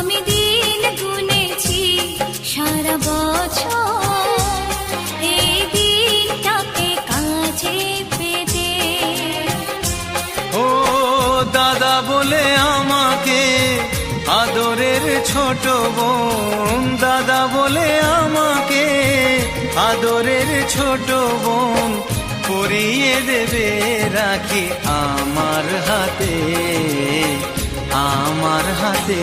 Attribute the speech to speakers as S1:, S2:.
S1: আমি দিন গুনেছি সারা বছর এই দিনটাকে কাছে পেতে।
S2: ও দাদা বলে আমাকে আদরের ছোট বোন, দাদা বলে আমাকে আদরের ছোট বোন, পরিয়ে দেবে রাখি আমার হাতে, আমার হাতে।